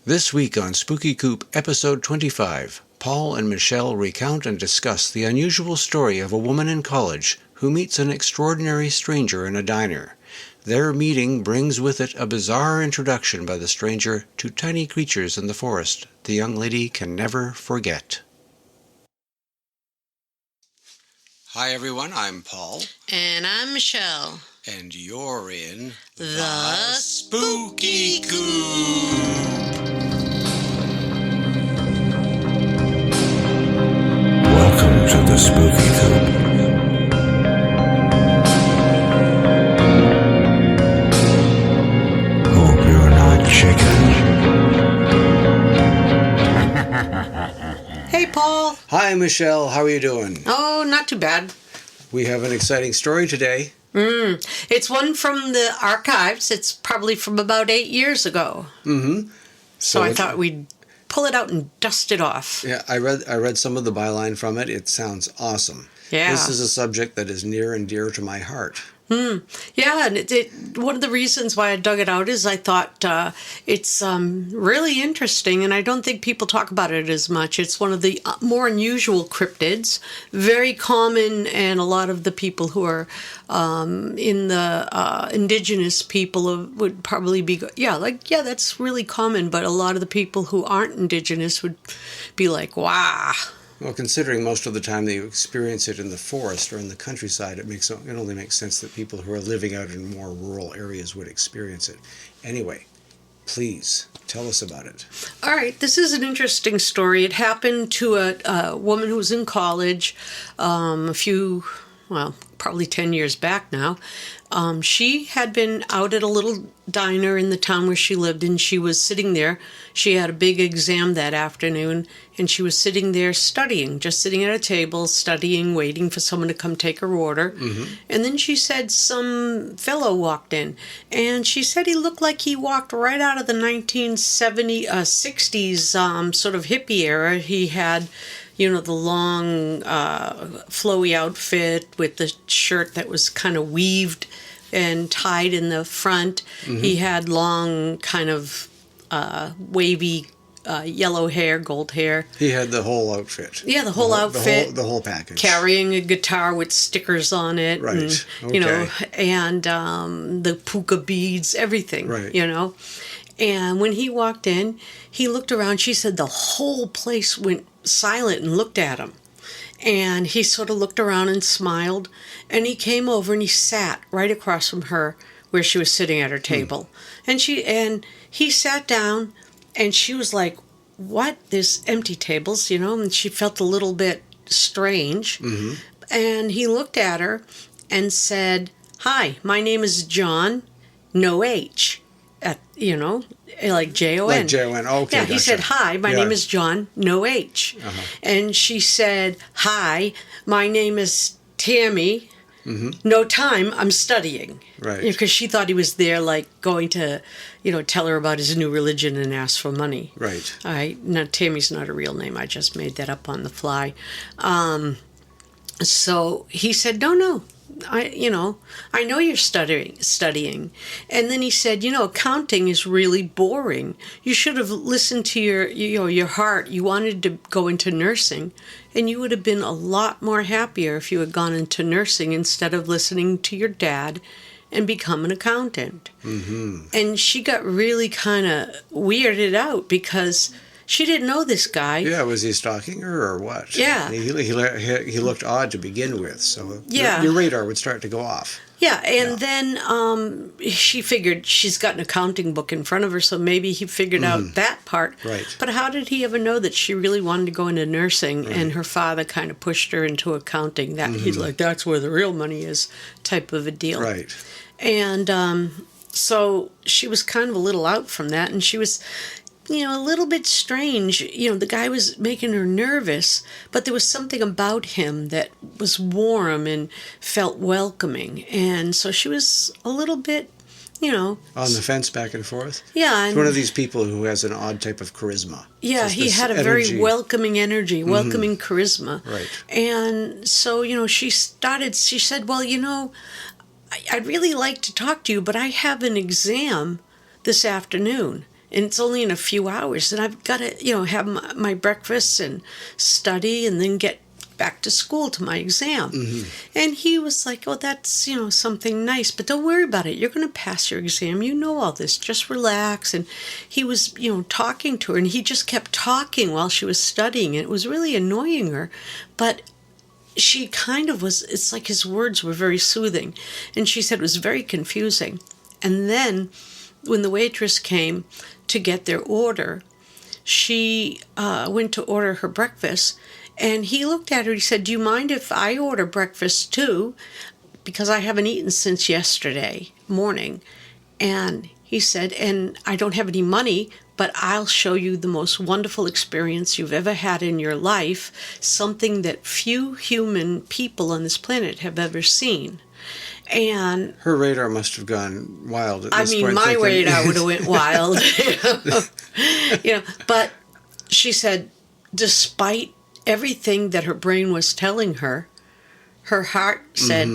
This week on Spooky Coop, episode 25, Paul and Michelle recount and discuss the unusual story of a woman in college who meets an extraordinary stranger in a diner. Their meeting brings with it a bizarre introduction by the stranger to tiny creatures in the forest the young lady can never forget. Hi everyone, I'm Paul. And I'm Michelle. And you're in The Spooky Coop. Welcome to the Spooky Coop. Hope you're not chicken. Hey, Paul. Hi Michelle, how are you doing? Oh, not too bad. We have an exciting story today. It's one from the archives. It's probably from about 8 years ago. Mm-hmm. So I thought we'd pull it out and dust it off. Yeah, I read some of the byline from it. It sounds awesome. Yeah. This is a subject that is near and dear to my heart. Yeah, and one of the reasons why I dug it out is I thought it's really interesting, and I don't think people talk about it as much. It's one of the more unusual cryptids, very common, and a lot of the people who are in the indigenous people would probably be, that's really common, but a lot of the people who aren't indigenous would be like, wow. Well, considering most of the time that you experience it in the forest or in the countryside, it only makes sense that people who are living out in more rural areas would experience it. Anyway, please tell us about it. All right, this is an interesting story. It happened to a woman who was in college probably 10 years back now. She had been out at a little diner in the town where she lived, and she was sitting there. She had a big exam that afternoon, and she was sitting there studying, just sitting at a table, studying, waiting for someone to come take her order. Mm-hmm. And then she said some fellow walked in, and she said he looked like he walked right out of the 60s sort of hippie era. He had the long, flowy outfit with the shirt that was kind of weaved and tied in the front. Mm-hmm. He had long, kind of wavy yellow hair, gold hair. He had the whole outfit. Yeah, the whole outfit. The whole package. Carrying a guitar with stickers on it. Right. And, and the puka beads, everything. Right. And when he walked in, he looked around. She said the whole place went silent and looked at him. And he sort of looked around and smiled. And he came over and he sat right across from her where she was sitting at her table. And he sat down, and she was like, what? There's empty tables, and she felt a little bit strange. Mm-hmm. And he looked at her and said, hi, my name is John, no H. Like Jon. Like Jon, okay. Yeah, he said, hi, my name is John, no H. Uh-huh. And she said, hi, my name is Tammy, no time, I'm studying. Right. Because she thought he was there, like, going to, tell her about his new religion and ask for money. Right. All right. Now, Tammy's not a real name. I just made that up on the fly. So he said, no. I know you're studying. And then he said, accounting is really boring. You should have listened to your heart. You wanted to go into nursing, and you would have been a lot more happier if you had gone into nursing instead of listening to your dad and become an accountant. Mm-hmm. And she got really kind of weirded out because she didn't know this guy. Yeah, was he stalking her or what? Yeah. He looked odd to begin with, so your radar would start to go off. Yeah, and then she figured she's got an accounting book in front of her, so maybe he figured out that part. Right. But how did he ever know that she really wanted to go into nursing, and her father kind of pushed her into accounting? That he's like, that's where the real money is, type of a deal. Right. And so she was kind of a little out from that, and she was a little bit strange. The guy was making her nervous, but there was something about him that was warm and felt welcoming. And so she was a little bit, on the fence back and forth? Yeah. It's one of these people who has an odd type of charisma. Yeah, he had a very welcoming energy, welcoming charisma. Right. And so, she said, well, I'd really like to talk to you, but I have an exam this afternoon. and it's only in a few hours, and I've got to, have my breakfast and study and then get back to school to my exam. And he was like, oh, that's, something nice, but don't worry about it. You're going to pass your exam. You know all this. Just relax. And he was, talking to her, and he just kept talking while she was studying. And it was really annoying her, but she kind of was, it's like his words were very soothing. And she said it was very confusing. And then when the waitress came to get their order, she went to order her breakfast. And he looked at her, he said, do you mind if I order breakfast too? Because I haven't eaten since yesterday morning. And he said, and I don't have any money, but I'll show you the most wonderful experience you've ever had in your life, something that few human people on this planet have ever seen. And her radar must have gone wild at this point. My radar would have went wild. But she said, despite everything that her brain was telling her, her heart said,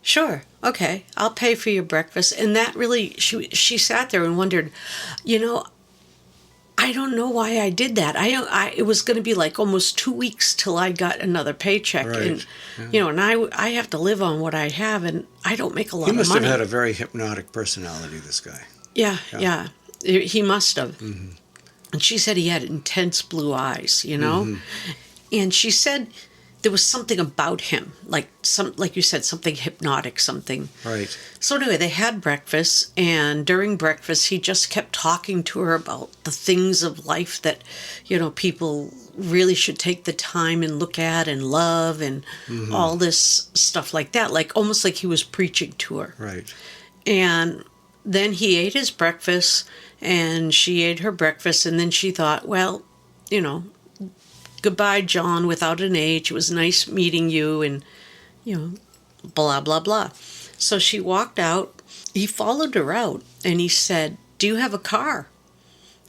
sure, okay, I'll pay for your breakfast. And that really, she sat there and wondered, I don't know why I did that. It was going to be like almost 2 weeks till I got another paycheck. Right. And, and I have to live on what I have, and I don't make a lot of money. He must have had a very hypnotic personality, this guy. Yeah. He must have. And she said he had intense blue eyes, And she said there was something about him, like you said, something hypnotic, something. Right. So anyway, they had breakfast, and during breakfast, he just kept talking to her about the things of life that, people really should take the time and look at and love and all this stuff like that, almost like he was preaching to her. Right. And then he ate his breakfast, and she ate her breakfast, and then she thought, well, goodbye, John, without an H. It was nice meeting you, and, blah, blah, blah. So she walked out. He followed her out, and he said, do you have a car?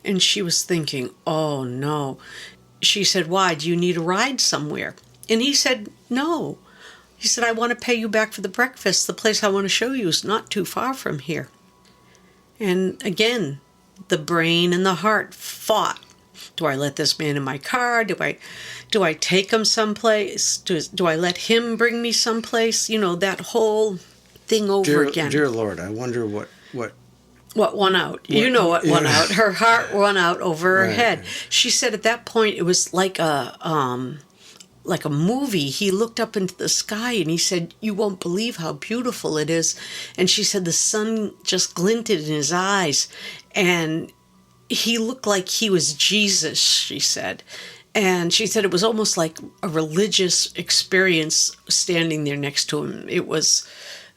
And she was thinking, oh, no. She said, why? Do you need a ride somewhere? And he said, no. He said, I want to pay you back for the breakfast. The place I want to show you is not too far from here. And again, the brain and the heart fought. Do I let this man in my car? Do I take him someplace? Do I let him bring me someplace? that whole thing over again. Dear Lord, I wonder what won out. What won out. Her heart won out over her Right. head. She said at that point it was like a movie. He looked up into the sky and he said, you won't believe how beautiful it is. And she said the sun just glinted in his eyes, and he looked like he was Jesus, she said. And she said it was almost like a religious experience standing there next to him. It was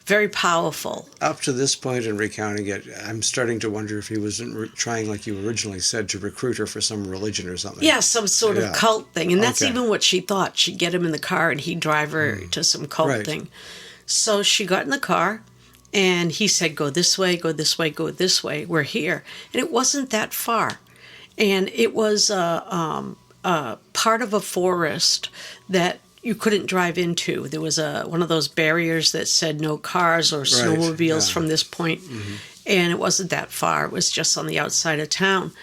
very powerful. Up to this point in recounting it, I'm starting to wonder if he wasn't trying, like you originally said, to recruit her for some religion or something. Yeah, some sort of cult thing. And that's Okay. even what she thought. She'd get him in the car and he'd drive her to some cult thing. So she got in the car, and he said, go this way, go this way, go this way. We're here. And it wasn't that far. And it was part of a forest that you couldn't drive into. There was one of those barriers that said no cars or snowmobiles from this point. And it wasn't that far. It was just on the outside of town.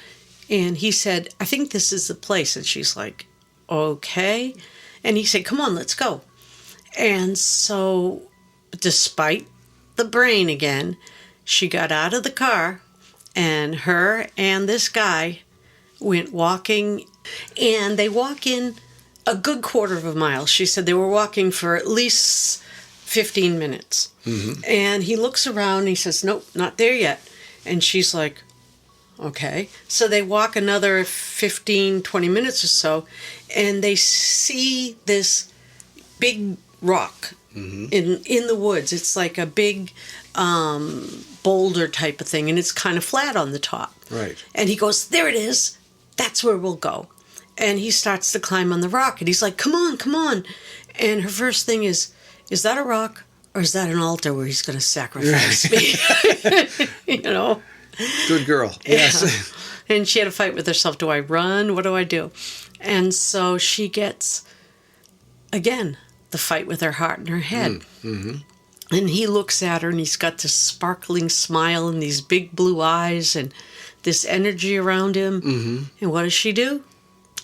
And he said, I think this is the place. And she's like, okay. And he said, come on, let's go. And so despite the brain again, she got out of the car, and her and this guy went walking, and they walk in a good quarter of a mile. She said they were walking for at least 15 minutes. And he looks around and he says, nope, not there yet. And she's like, okay. So they walk another 15, 20 minutes or so, and they see this big rock in the woods. It's like a big boulder type of thing, and it's kind of flat on the top. Right. And he goes, there it is. That's where we'll go. And he starts to climb on the rock, and he's like, come on, come on. And her first thing is that a rock, or is that an altar where he's going to sacrifice me? Good girl. Yes. And she had a fight with herself. Do I run? What do I do? And so she gets, again, the fight with her heart and her head. And he looks at her, and he's got this sparkling smile and these big blue eyes, and this energy around him. Mm-hmm. And what does she do?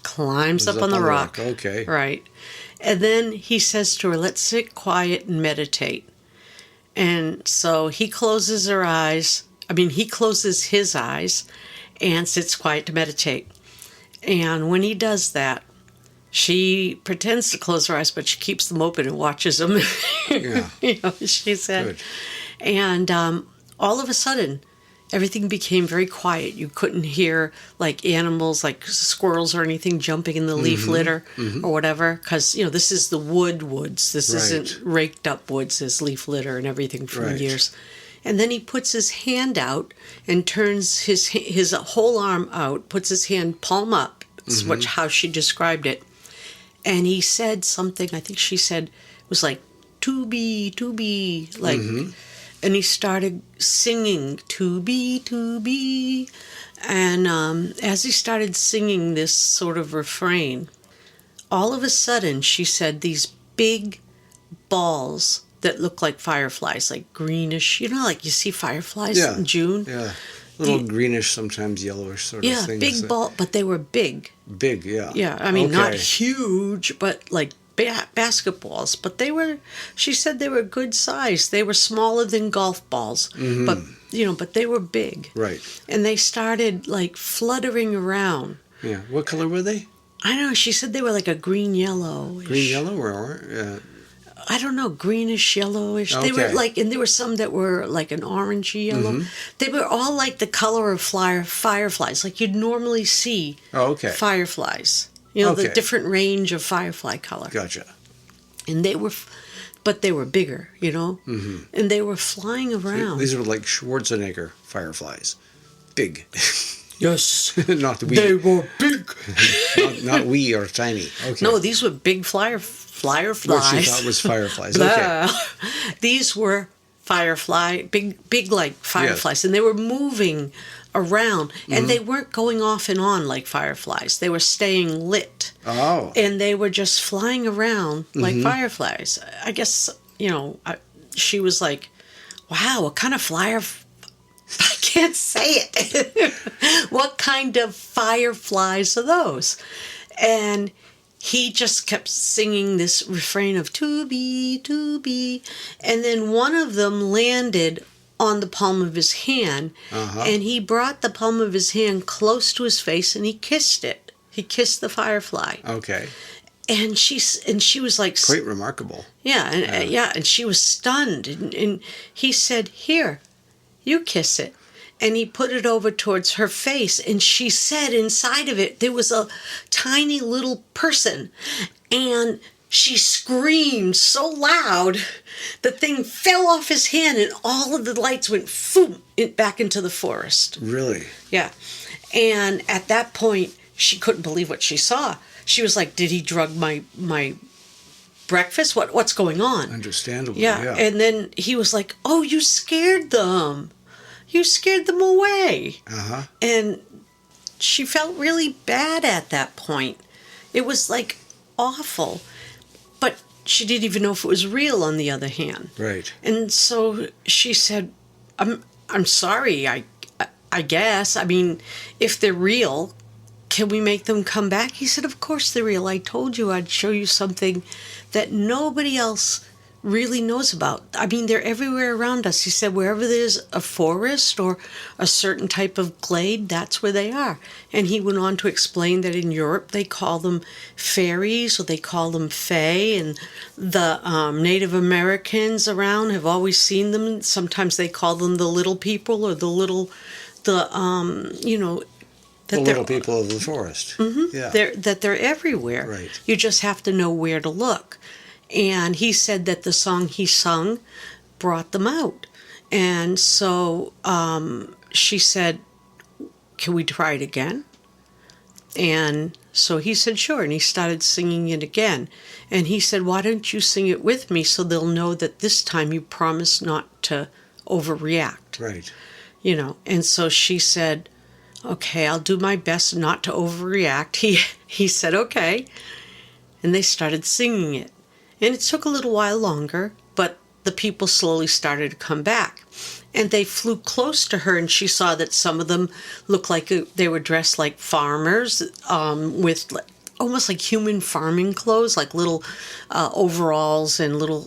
Climbs up on the rock. Okay. Right. And then he says to her, let's sit quiet and meditate. And so he closes he closes his eyes and sits quiet to meditate. And when he does that, she pretends to close her eyes, but she keeps them open and watches them. Yeah. She said. Good. And all of a sudden, everything became very quiet. You couldn't hear like animals, like squirrels or anything jumping in the leaf litter or whatever. Because, this is the woods. This isn't raked up woods. This leaf litter and everything from years. And then he puts his hand out and turns his whole arm out, puts his hand palm up. That's how she described it. And he said something, I think she said, it was like, to be, like, and he started singing, to be. And as he started singing this sort of refrain, all of a sudden, she said, these big balls that look like fireflies, like greenish, like you see fireflies in June. Yeah. Little greenish, sometimes yellowish sort of things. Yeah, big ball, but they were big. Big, yeah. Yeah, I mean, not huge, but like basketballs. But she said they were good size. They were smaller than golf balls, but they were big. Right. And they started like fluttering around. Yeah. What color were they? I don't know. She said they were like a green-yellow. Green, yellow, or I don't know, greenish, yellowish. Okay. They were like, and there were some that were like an orangey yellow. They were all like the color of fireflies, like you'd normally see fireflies. The different range of firefly color. Gotcha. And they were bigger, and they were flying around. These are like Schwarzenegger fireflies. Big. Yes. Not we. They were big. not we or tiny. Okay. No, these were big fireflies. What she thought was fireflies. Okay. These were big like fireflies, and they were moving around, and they weren't going off and on like fireflies. They were staying lit. Oh. And they were just flying around like fireflies. I guess, she was like, wow, what kind of I can't say it. What kind of fireflies are those? And he just kept singing this refrain of to be, and then one of them landed on the palm of his hand, and he brought the palm of his hand close to his face, and he kissed it. He kissed the firefly. Okay. And she was like, quite remarkable. Yeah, and she was stunned, and he said, "Here, you kiss it." And he put it over towards her face, and she said inside of it there was a tiny little person, and she screamed so loud the thing fell off his hand, and all of the lights went back into the forest. Really? Yeah. And at that point, she couldn't believe what she saw. She was like, "Did he drug my breakfast? What's going on?" Understandably, yeah. And then he was like, "Oh, you scared them. You scared them away." And she felt really bad at that point. It was like awful. But she didn't even know if it was real on the other hand. Right. And so she said, I'm sorry, I guess. I mean, if they're real, can we make them come back? He said, of course they're real. I told you I'd show you something that nobody else really knows about. I mean, they're everywhere around us. He said, wherever there's a forest or a certain type of glade, that's where they are. And he went on to explain that in Europe they call them fairies, or they call them fae, and the Native Americans around have always seen them. Sometimes they call them the little people, or the little people of the forest. Yeah. They're everywhere. Right. You just have to know where to look. And he said that the song he sung brought them out. And so she said, can we try it again? And so he said, sure. And he started singing it again. And he said, why don't you sing it with me so they'll know that this time you promised not to overreact. Right. And so she said, okay, I'll do my best not to overreact. He said, okay. And they started singing it. And it took a little while longer, but the people slowly started to come back. And they flew close to her, and she saw that some of them looked like they were dressed like farmers, with almost like human farming clothes, like little overalls and little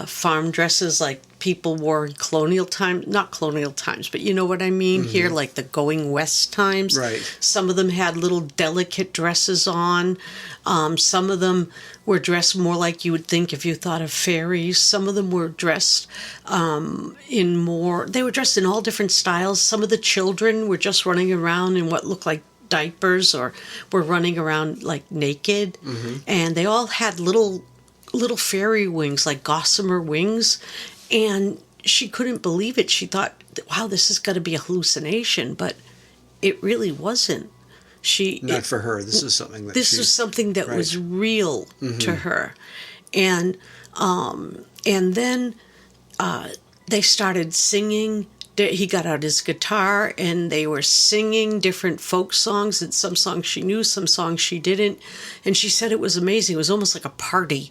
farm dresses like people wore in colonial times. Not colonial times, but you know what I mean here, like the going west times. Right. Some of them had little delicate dresses on. Some of them were dressed more like you would think if you thought of fairies. Some of them were dressed they were dressed in all different styles. Some of the children were just running around in what looked like diapers, or were running around like naked. And they all had little fairy wings, like gossamer wings. And she couldn't believe it. She thought, wow, this is going to be a hallucination, but it really wasn't. Not for her. This is something that was something that right. was real to her. And then they started singing. He got out his guitar, and they were singing different folk songs, and some songs she knew, some songs she didn't. And she said it was amazing. It was almost like a party.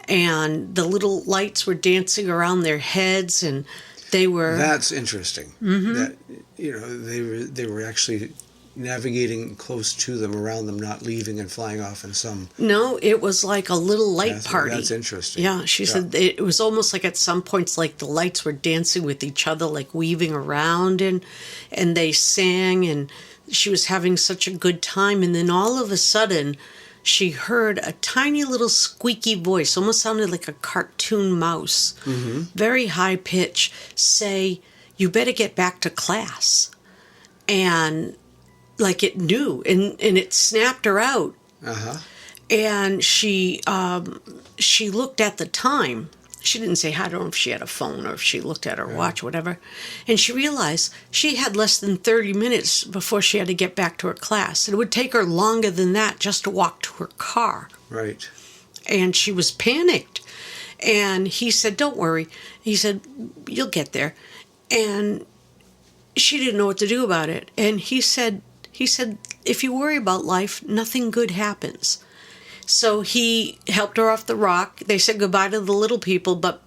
And the little lights were dancing around their heads, and they were... That's interesting. That, they were actually navigating close to them, around them, not leaving and flying off in some... No, it was like a little light party. That's interesting. Yeah, she said it was almost like at some points like the lights were dancing with each other, like weaving around, and they sang, and she was having such a good time. And then all of a sudden, she heard a tiny little squeaky voice, almost sounded like a cartoon mouse, very high pitch, say, "You better get back to class." And like it knew, and it snapped her out. And she looked at the time. She didn't say, I don't know if she had a phone or if she looked at her watch, whatever. And she realized she had less than 30 minutes before she had to get back to her class. And it would take her longer than that just to walk to her car. Right. And she was panicked. And he said, don't worry. He said, you'll get there. And she didn't know what to do about it. And he said, if you worry about life, nothing good happens. So he helped her off the rock. They said goodbye to the little people, but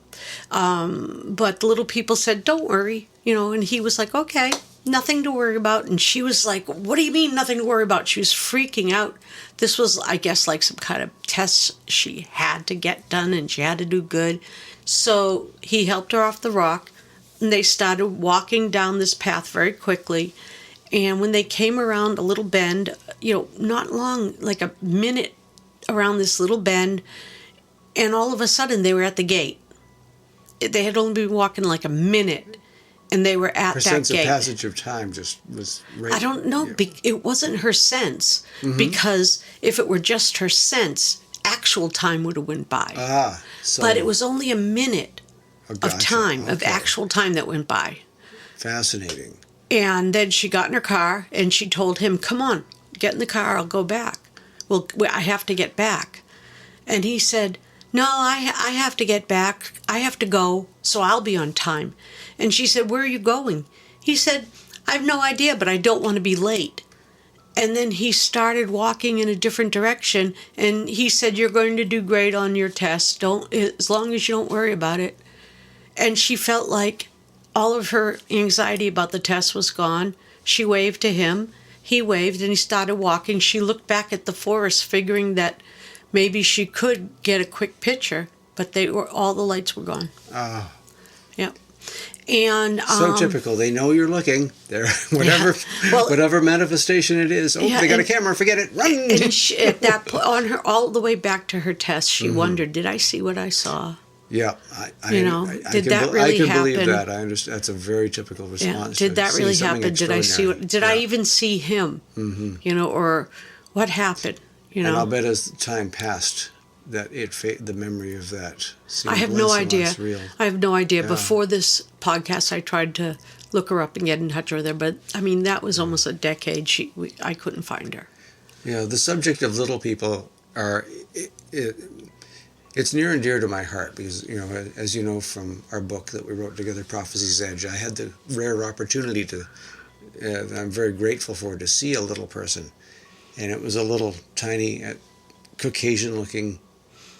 the little people said, don't worry, and he was like, okay, nothing to worry about. And she was like, what do you mean nothing to worry about? She was freaking out. This was, I guess, like some kind of test she had to get done, and she had to do good. So he helped her off the rock, and they started walking down this path very quickly. And when they came around a little bend, not long, like a minute around this little bend, and all of a sudden they were at the gate. They had only been walking like a minute, and they were at her that sense gate. Of passage of time just was right. I don't know. It wasn't her sense, because if it were just her sense, actual time would have went by. But it was only a minute of time, of actual time that went by. Fascinating. And then she got in her car, and she told him, come on, get in the car, I'll go back. Well, I have to get back. And he said, no, I have to get back. I have to go, so I'll be on time. And she said, where are you going? He said, I have no idea, but I don't want to be late. And then he started walking in a different direction, and he said, you're going to do great on your test. As long as you don't worry about it. And she felt like all of her anxiety about the test was gone. She waved to him. He waved, and he started walking. She looked back at the forest, figuring that maybe she could get a quick picture, but all the lights were gone. Yeah. And so typical. They know you're looking. They're whatever manifestation it is. Oh, they got a camera. Forget it. Run. And she, at that point, on her all the way back to her test, she wondered, did I see what I saw? Yeah, did that really happen? I can believe that. I understand. That's a very typical response. Yeah. Did that really happen? Did I see what? Did I even see him? Or what happened? And I'll bet as time passed, that the memory of that seemed I have no idea. Real. I have no idea. Yeah. Before this podcast, I tried to look her up and get in touch with her, but I mean that was almost a decade. I couldn't find her. The subject of little people it's near and dear to my heart because, as you know from our book that we wrote together, Prophecy's Edge, I had the rare opportunity that I'm very grateful for, to see a little person. And it was a little tiny Caucasian-looking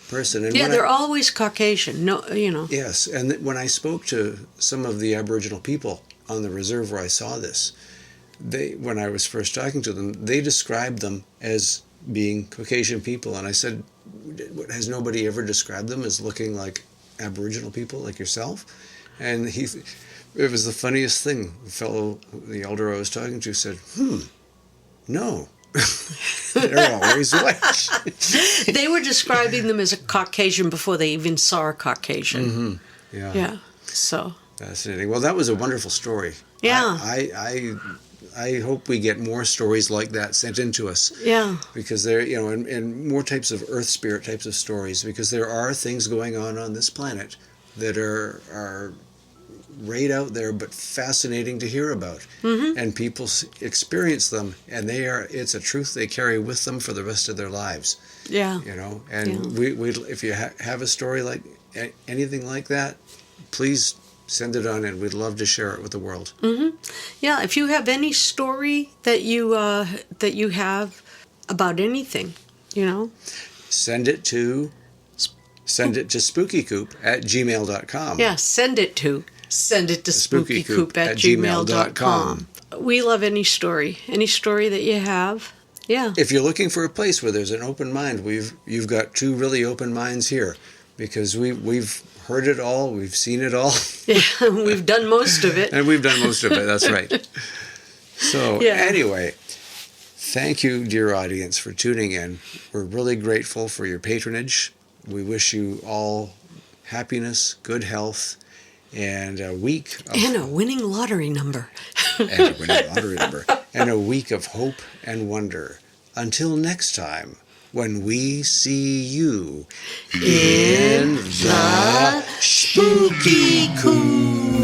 person. And they're always Caucasian. No, Yes, and when I spoke to some of the Aboriginal people on the reserve where I saw this, when I was first talking to them, they described them as being Caucasian people. And I said, has nobody ever described them as looking like Aboriginal people like yourself? And it was the funniest thing. The elder I was talking to said, no. They're always white. They were describing them as a Caucasian before they even saw a Caucasian. Mm-hmm. Yeah. So. Fascinating. Well, that was a wonderful story. Yeah. I hope we get more stories like that sent in to us. Yeah. Because there, and more types of earth spirit types of stories, because there are things going on this planet that are right out there, but fascinating to hear about. Mm-hmm. And people experience them, and it's a truth they carry with them for the rest of their lives. Yeah. And we if you have a story like anything like that, please send it on, and we'd love to share it with the world. Mm-hmm. Yeah, if you have any story that you have about anything, send it to spookycoop@gmail.com. Yeah, send it to spookycoop@gmail.com. We love any story that you have. Yeah. If you're looking for a place where there's an open mind, you've got two really open minds here, because we've heard it all, we've seen it all. Yeah, we've done most of it. And we've done most of it, that's right. So Anyway, thank you, dear audience, for tuning in. We're really grateful for your patronage. We wish you all happiness, good health, and a week of... And a winning lottery number. And a week of hope and wonder. Until next time, when we see you in the Spooky Coop.